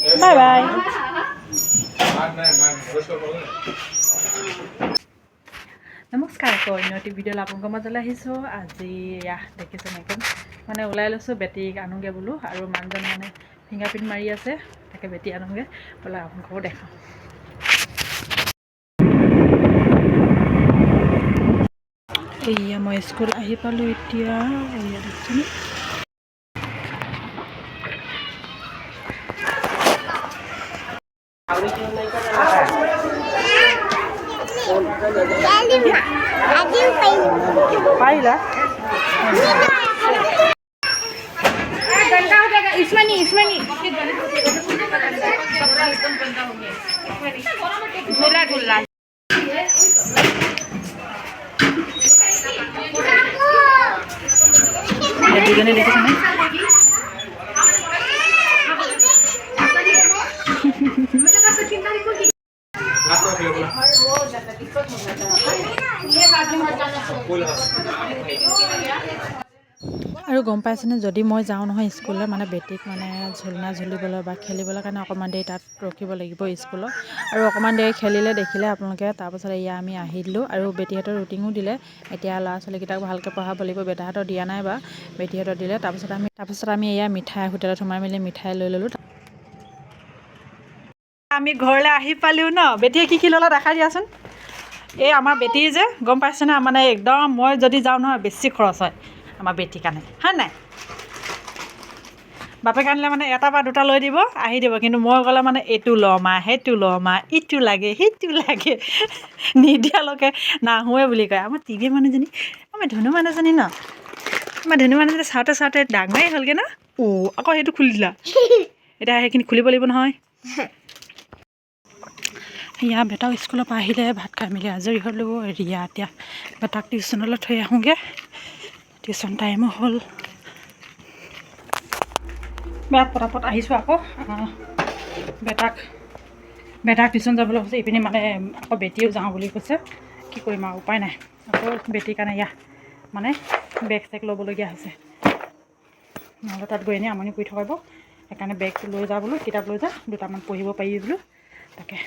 Bye bye. নমস্কাৰ, আকৌ অন্য এটি ভিডিঅ'লৈ আপোনালোকৰ মাজলৈ আহিছোঁ। আজি দেখিছোঁ একদম মানে ওলাই লৈছোঁ বেটীক আনোগৈ বোলো, আৰু মানুহজন মানে ফিংগাৰ প্ৰিণ্ট মাৰি আছে, তাকে বেটী আনোগৈ বোলে আপোনালোককো দেখাওঁ। এয়া মই স্কুল আহি পালোঁ এতিয়া। এয়া দেখিছোঁনে পাৰিলা দুজনে দেখিছেনে? আৰু গম পাইছেনে, যদি মই যাওঁ নহয় স্কুললৈ, মানে বেটীক মানে ঝুলনা ঝুলিবলৈ বা খেলিবলৈ কাৰণে অকণমান দেৰি তাত ৰখিব লাগিব স্কুলত। আৰু অকণমান দেৰি খেলিলে দেখিলে আপোনালোকে। তাৰপাছত এয়া আমি আহি দিলোঁ, আৰু বেটীহঁতৰ ৰুটিনো দিলে। এতিয়া ল'ৰা ছোৱালীকেইটাক ভালকৈ পঢ়াব লাগিব। বেটাহঁতৰ দিয়া নাই বা বেটীহঁতৰ দিলে। তাৰপিছত আমি এয়া মিঠাই হোটেলত সোমাই মেলি মিঠাই লৈ ল'লোঁ। আমি ঘৰলৈ আহি পালোঁ ন। বেটীয়ে কি ল'লা দেখাই দিয়াচোন। এই আমাৰ বেটী যে গম পাইছেনে, মানে একদম মই যদি যাওঁ নহয় বেছি খৰচ হয় আমাৰ বেটীৰ কাৰণে, হয় নাই? বাপেক আনিলে মানে এটা বা দুটা লৈ দিব, আহি দিব। কিন্তু মই গ'লে মানে এইটো ল'ম আৰু সেইটো ল'ম আৰু ইটো লাগে সিটো লাগে, নিদিয়ালৈকে নাহোৱে বুলি কয়। আমাৰ টিভি মানুহজনী, আমাৰ ধনু মানুহজনী ন, আমাৰ ধনু মানুহজনী চাওঁতে চাওঁতে ডাঙৰেই হ'লগৈ ন। আকৌ সেইটো খুলি দিলা। এতিয়া সেইখিনি খুলিব লাগিব নহয়। এয়া বেটাক স্কুলৰ পৰা আহিলে, ভাত খাই মেলি আজৰি হ'লোঁ। এতিয়া বেটাক টিউশ্যনলৈ থৈ আহোঁগৈ, টিউশ্যন টাইমো হ'ল। বেটাক পটাপট আহিছোঁ আকৌ। বেটাক টিউশ্যন যাবলৈ কৈছে। ইপিনে মানে আকৌ বেটীও যাওঁ বুলি কৈছে। কি কৰিম আৰু উপায় নাই। আকৌ বেটীৰ কাৰণে মানে বেগ চেগ ল'বলগীয়া হৈছে, নহ'লে তাত গৈ এনেই আমনি কৰি থকাব। সেইকাৰণে বেগটো লৈ যা বোলো, কিতাপ লৈ যা, দুটামান পঢ়িব পাৰি বোলো। তাকে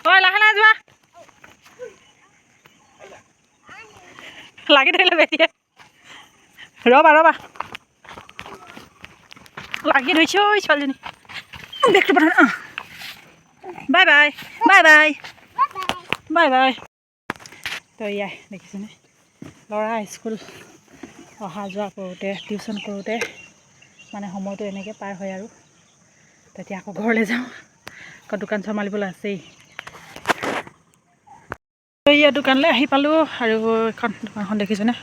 ঐ লাহে লাহে যোৱা, লাগি ধৰিলে বেটীয়ে। ৰ'বা লাগি ধৰিছে ঐ ছোৱালীজনী। বেগটো পঠাওঁ। Bye bye bye bye bye bye. তো দেখিছেনে, ল'ৰা স্কুল অহা যোৱা কৰোঁতে, টিউশ্যন কৰোঁতে মানে সময়টো এনেকৈ পাৰ হয়। আৰু তেতিয়া আকৌ ঘৰলৈ যাওঁ, আকৌ দোকান চম্ভালিবলৈ আছেই। এয়া দোকানলৈ আহি পালোঁ, আৰু দোকানখন দেখিছেনে,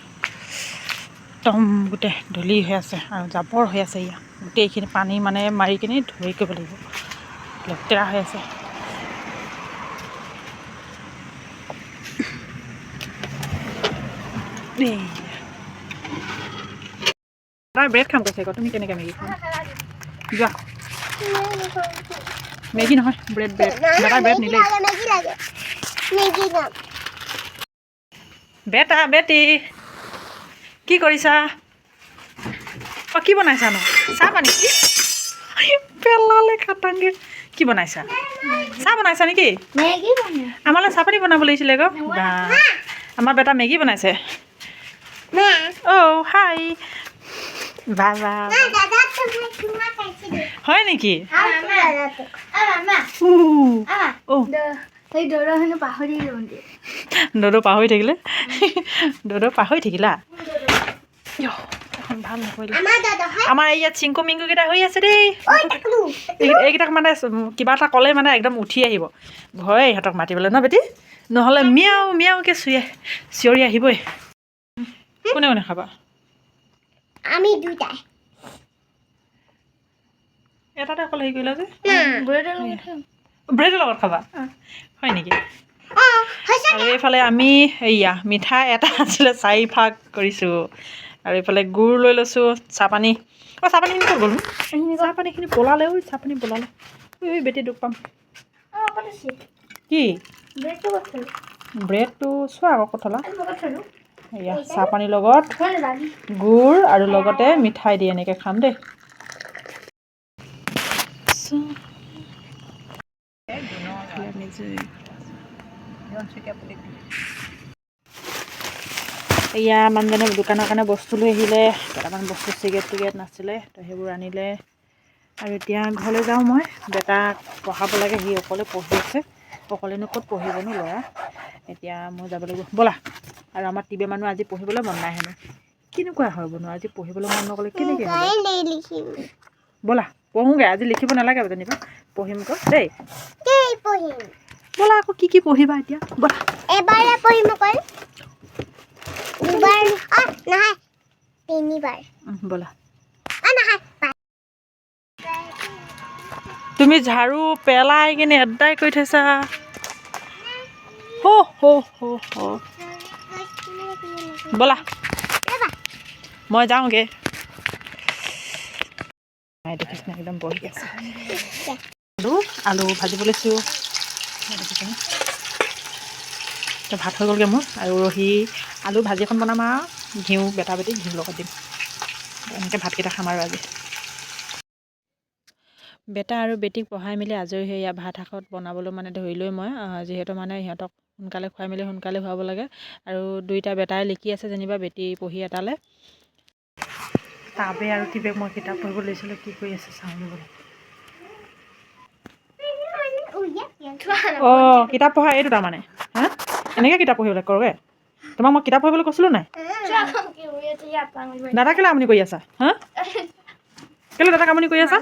একদম গোটেই ধূলি হৈ আছে আৰু জাবৰ হৈ আছে। গোটেইখিনি পানী মানে মাৰি কিনি ধুই কৰিব লাগিব, লেতেৰা হৈ আছে। তাই ব্ৰেড খাম কৈছে আকৌ, তুমি কেনেকৈ মেগী খাম? যোৱা, মেগী নহয় ব্ৰেড। দাদাই ব্ৰেড নিলে। বেটি কি কৰিছা? কি বনাইছানো? চাহ পানী পেলালে খাটাংগে। কি বনাইছা? চাহ বনাইছা নেকি? আমালৈ চাহ পানী বনাব লাগিছিলে আকৌ। বা, আমাৰ বেটা মেগী বনাইছে। হাই বাবা, হয় নেকি? দদৌ পাহৰি থাকিলে। দদৌ পাহৰি থাকিলা। ভাল নকৰিলে। আমাৰ ইয়াত চিংকু মিংকুকেইটা হৈ আছে দেই। এইকেইটাক মানে কিবা এটা ক'লে মানে একদম উঠি আহিব। ভয়ে ইহঁতক মাতিবলৈ ন বেটি? নহ'লে মিয়াও মিয়াওকৈ চিঞৰি আহিবই। কোনে খাবা? আমি দুইটাই। এটাতে অকল হেৰি কৰিলা যে। ব্ৰেডৰ লগত খাবা, হয় নেকি? আৰু এইফালে আমি মিঠাই এটা আছিলে 4 ভাগ কৰিছোঁ। আৰু এইফালে গুড় লৈ লৈছোঁ, চাহপানী। চাহপানীখিনি ক'ত গ'ল? চাহপানীখিনি পলালে। চাহপানী পলালে। বেটি দুখ পাম। কি ব্ৰেডটো চোৱা আকৌ ক'ত থ'লা? এয়া চাহপানীৰ লগত গুড় আৰু লগতে মিঠাই দি এনেকৈ খাম দেই। এয়া মানুহজনে দোকানৰ কাৰণে বস্তু লৈ আহিলে, কেইটামান বস্তু চিগেট নাছিলে তো সেইবোৰ আনিলে। আৰু এতিয়া ঘৰলৈ যাওঁ মই, বেটাক পঢ়াব লাগে, সি অকলে পঢ়ি আছে, অকলেনো ক'ত পঢ়িবনো ল'ৰা। এতিয়া মই যাব লাগিব ব'লা। আৰু আমাৰ টিবে মানুহ আজি পঢ়িবলৈ মন নাই হেনো, কেনেকুৱা হয় বনো আজি পঢ়িবলৈ মন নক'লে কেনেকৈ হ'ব। ব'লা পঢ়োঁগৈ, আজি লিখিব নালাগে যেনিবা, পঢ়িমগৈ দেই। ব'লা আকৌ কি পঢ়িবা এতিয়া, ব'লা এবাৰে পঢ়িম অকল, দুবাৰ নহয় তিনিবাৰ। ব'লা। তুমি ঝাৰু পেলাই কিনে এদাই কৰি থৈছা। ব'লা মই যাওঁগৈ। দেখিছ নে একদম বহি আছে। আলু ভাজিব লৈছোঁ। ভাত হৈ গ'লগৈ মোৰ, আৰু ৰহি আলু ভাজি এখন বনাম আৰু ঘিউ বেটা বেটি ঘিউ লগত দিম, এনেকৈ ভাতকেইটা খাম আৰু আজি। বেটা আৰু বেটিক পঢ়াই মেলি আজৰি হৈ ইয়াৰ ভাত শাকত বনাবলৈ মানে ধৰি লৈ মই, যিহেতু মানে সিহঁতক সোনকালে খুৱাই মেলি সোনকালে খুৱাব লাগে। আৰু দুইটা বেটাই লিখি আছে যেনিবা, বেটি পঢ়ি এটালে। তাবে আৰু টিবেক মই কিতাপ পঢ়িব লৈছিলোঁ, কি কৰি আছে চাওঁ ৰ'ব। অঁ কিতাপ পঢ়া এইটো তাৰমানে, হা এনেকৈ কিতাপ পঢ়িবলৈ কৰোঁগৈ। তোমাক মই কিতাপ পঢ়িবলৈ কৈছিলোঁ নাই? দাদা কেলৈ আমনি কৰি আছা, হা কেলৈ দাদাক আমনি কৰি আছা?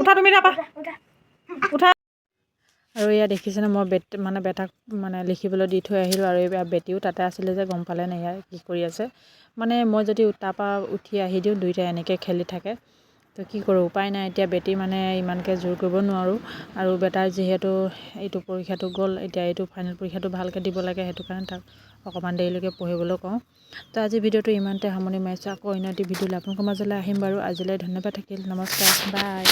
উঠা তুমি নাপা উঠা। আৰু এয়া দেখিছেনে মই বেটাক মানে লিখিবলৈ দি থৈ আহিলোঁ, আৰু এইবাৰ বেটিও তাতে আছিলে যে গম পালে নে ইয়াৰ কি কৰি আছে। মানে মই যদি তাৰপৰা উঠি আহি দিওঁ, দুইটাই এনেকৈ খেলি থাকে, তো কি কৰোঁ উপায় নাই। এতিয়া বেটি মানে ইমানকৈ জোৰ কৰিব নোৱাৰোঁ, আৰু বেটাৰ যিহেতু এইটো পৰীক্ষাটো গ'ল, এতিয়া এইটো ফাইনেল পৰীক্ষাটো ভালকৈ দিব লাগে, সেইটো কাৰণে তাক অকণমান দেৰিলৈকে পঢ়িবলৈ কওঁ। তো আজি ভিডিঅ'টো ইমানতে সামৰণি মাৰিছোঁ, আকৌ অন্য এটি ভিডিঅ'লৈ আপোনালোকৰ মাজলৈ আহিম বাৰু। আজিলৈ ধন্যবাদ থাকিল, নমস্কাৰ, বাই।